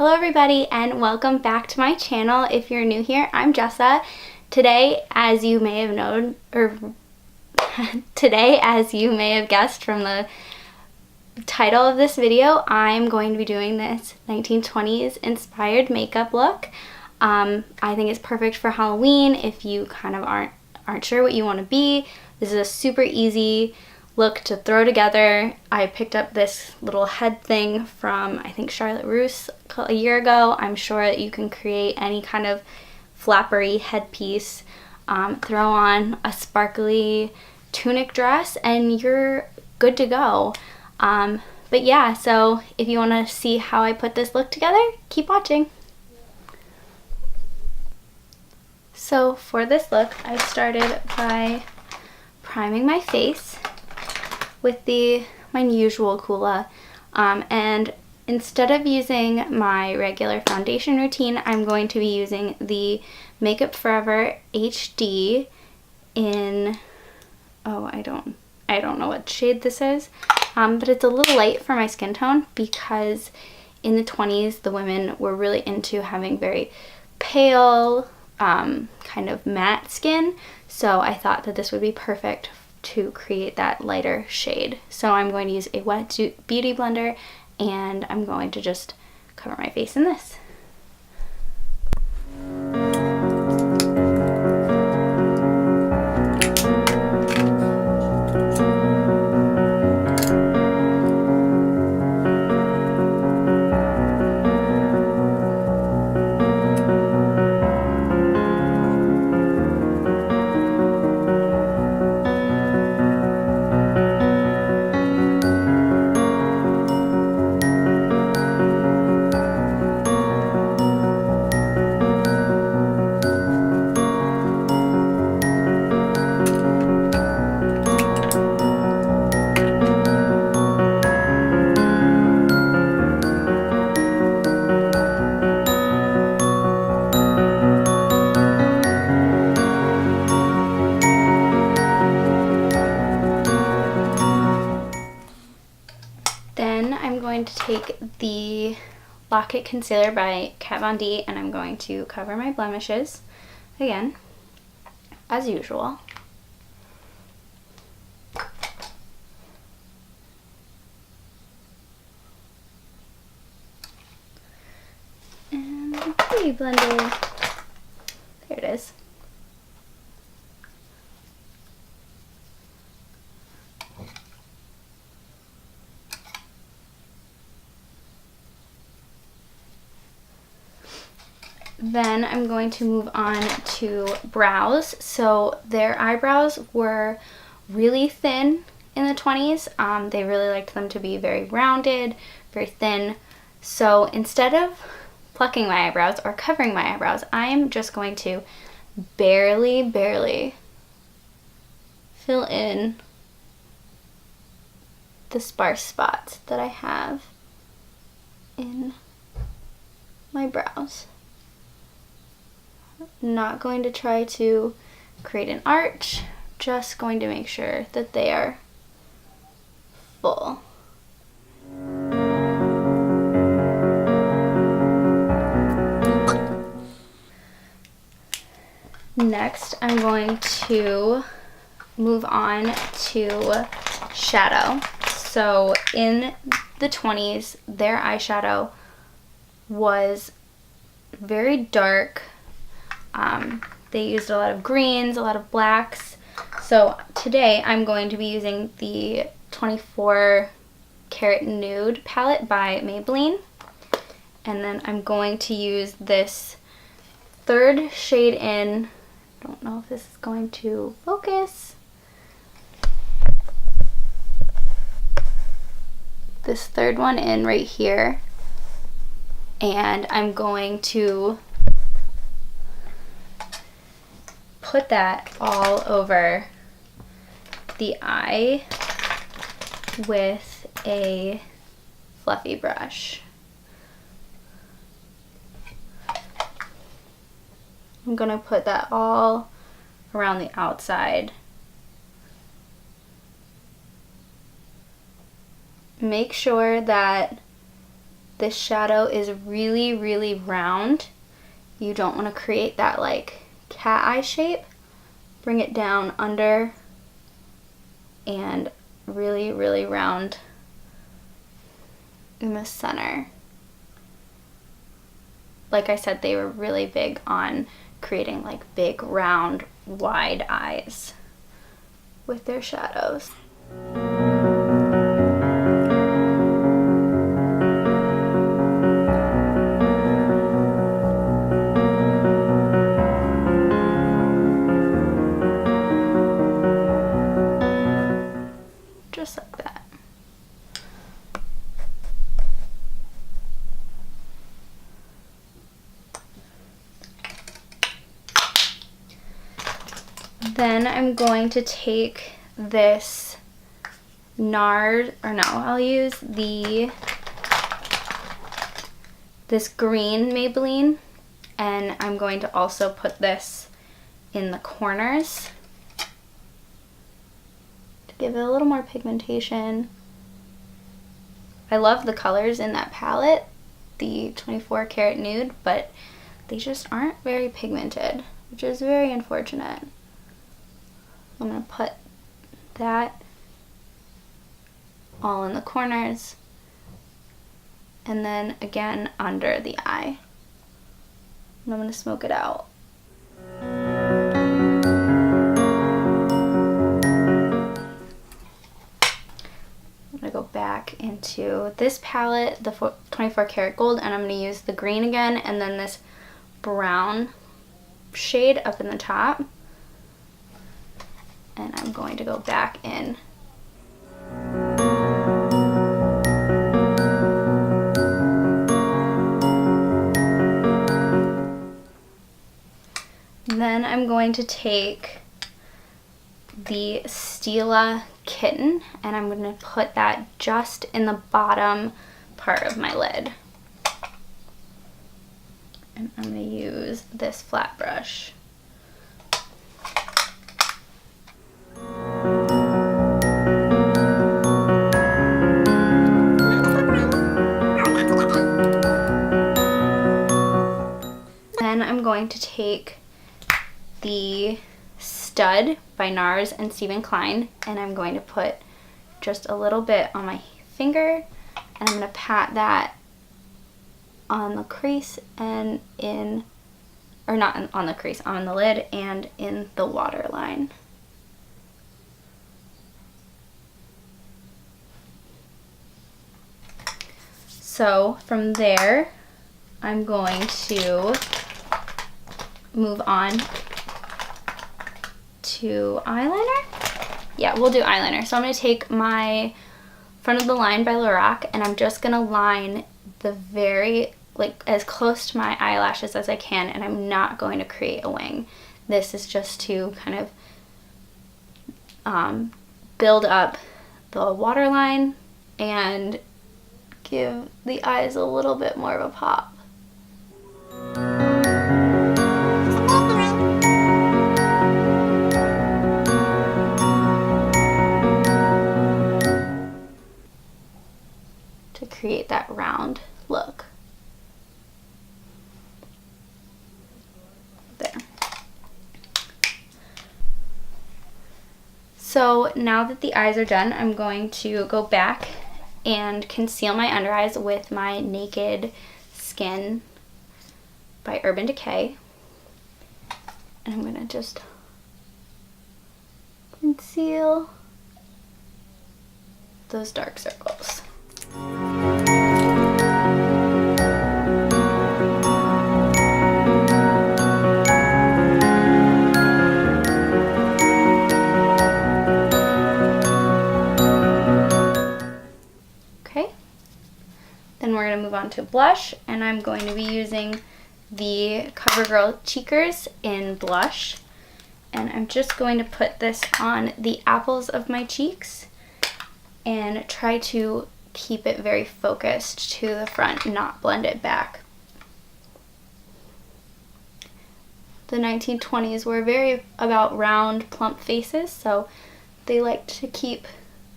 Hello everybody and welcome back to my channel. If you're new here, I'm Jessa. Today, as you may have known, as you may have guessed from the title of this video, I'm going to be doing this 1920s inspired makeup look. I think it's perfect for Halloween if you kind of aren't sure what you want to be. This is a super easy look to throw together. I picked up this little head thing from, I think, Charlotte Russe a year ago. I'm sure that you can create any kind of flappery headpiece, throw on a sparkly tunic dress, and you're good to go. But yeah, so if you want to see how I put this look together, keep watching. So for this look, I started by priming my face with my usual Coola, and instead of using my regular foundation routine, I'm going to be using the Makeup Forever HD in, I don't know what shade this is, but it's a little light for my skin tone because in the 20s the women were really into having very pale, kind of matte skin, so I thought that this would be perfect to create that lighter shade. So I'm going to use a wet beauty blender and I'm going to just cover my face in this. Then I'm going to take the Lock It Concealer by Kat Von D and I'm going to cover my blemishes, again, as usual. And the beauty blender, there it is. Then I'm going to move on to brows. So their eyebrows were really thin in the 20s. They really liked them to be very rounded, very thin. So instead of plucking my eyebrows or covering my eyebrows, I'm just going to barely fill in the sparse spots that I have in my brows. Not going to try to create an arch, just going to make sure that they are full. Next, I'm going to move on to shadow. So in the 20s, their eyeshadow was very dark. They used a lot of greens, a lot of blacks. So today I'm going to be using the 24 Karat Nude palette by Maybelline. And then I'm going to use this third shade in, I don't know if this is going to focus, this third one in right here. And I'm going to put that all over the eye with a fluffy brush. I'm gonna put that all around the outside. Make sure that this shadow is really, really round. You don't want to create that like cat eye shape. Bring it down under and really, really round in the center. Like I said, they were really big on creating like big, round, wide eyes with their shadows. Just like that. Then I'm going to take this NARS, or no, I'll use this green Maybelline, and I'm going to also put this in the corners to give it a little more pigmentation. I love the colors in that palette, the 24 karat nude, but they just aren't very pigmented, which is very unfortunate. I'm going to put that all in the corners, and then again under the eye. And I'm going to smoke it out. I'm going to go back into this palette, the 24 karat gold, and I'm going to use the green again, and then this brown shade up in the top. And I'm going to go back in. Then I'm going to take the Stila Kitten, and I'm going to put that just in the bottom part of my lid. And I'm going to use this flat brush. Then I'm going to take the Stud by NARS and Stephen Klein, and I'm going to put just a little bit on my finger, and I'm going to pat that on the crease and in, or not on the crease, on the lid and in the waterline. So from there, I'm going to move on to eyeliner. Yeah, we'll do eyeliner. So I'm going to take my Front of the Line by Lorac, and I'm just going to line the very, like, as close to my eyelashes as I can, and I'm not going to create a wing. This is just to kind of build up the waterline and give the eyes a little bit more of a pop. To create that round look. There. So now that the eyes are done, I'm going to go back and conceal my under eyes with my Naked Skin by Urban Decay. And I'm going to just conceal those dark circles. Then we're going to move on to blush, and I'm going to be using the CoverGirl Cheekers in blush, and I'm just going to put this on the apples of my cheeks and try to keep it very focused to the front, not blend it back. The 1920s were very about round, plump faces, so they liked to keep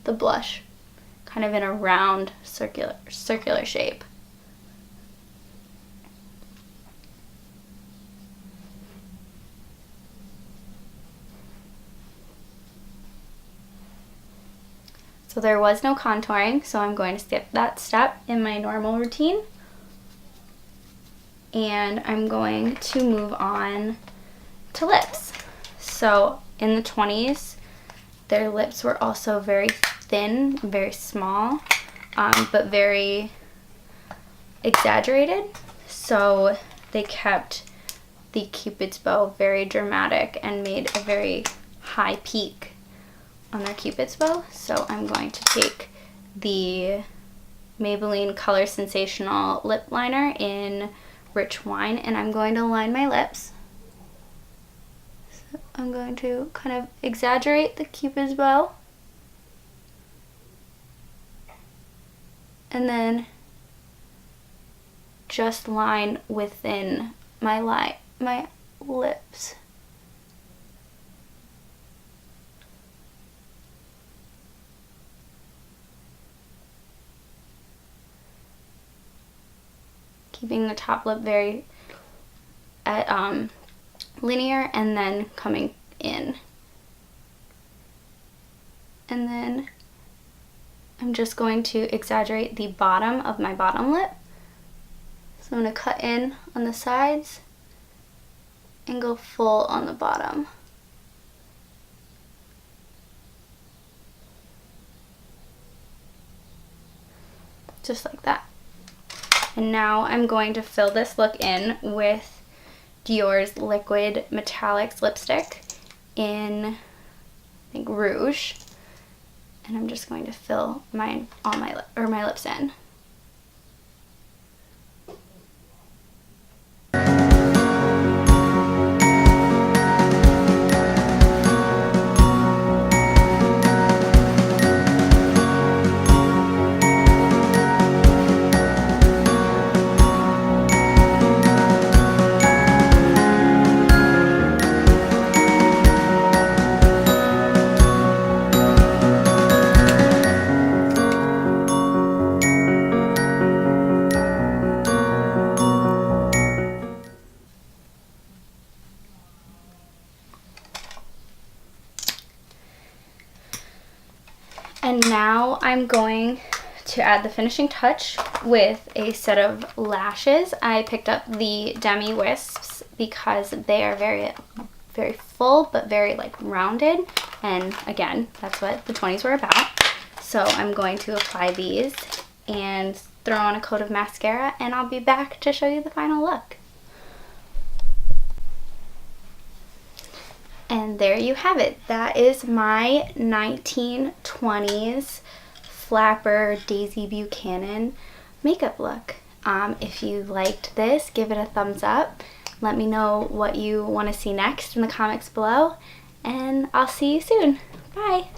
the blush kind of in a round, circular shape. So there was no contouring, so I'm going to skip that step in my normal routine. And I'm going to move on to lips. So in the 20s, their lips were also very thin, very small, but very exaggerated. So they kept the Cupid's bow very dramatic and made a very high peak on their Cupid's bow. So I'm going to take the Maybelline Color Sensational lip liner in Rich Wine, and I'm going to line my lips. So I'm going to kind of exaggerate the Cupid's bow, and then just line within my lips. Keeping the top lip very linear, and then coming in. And then I'm just going to exaggerate the bottom of my bottom lip. So I'm going to cut in on the sides and go full on the bottom. Just like that. And now I'm going to fill this look in with Dior's Liquid Metallics lipstick in, I think, Rouge. And I'm just going to fill my lips in. And now I'm going to add the finishing touch with a set of lashes. I picked up the Demi Wisps because they are very, very full but very like rounded. And again, that's what the 20s were about. So I'm going to apply these and throw on a coat of mascara, and I'll be back to show you the final look. And there you have it. That is my 1920s flapper Daisy Buchanan makeup look. If you liked this, give it a thumbs up. Let me know what you want to see next in the comments below, and I'll see you soon. Bye!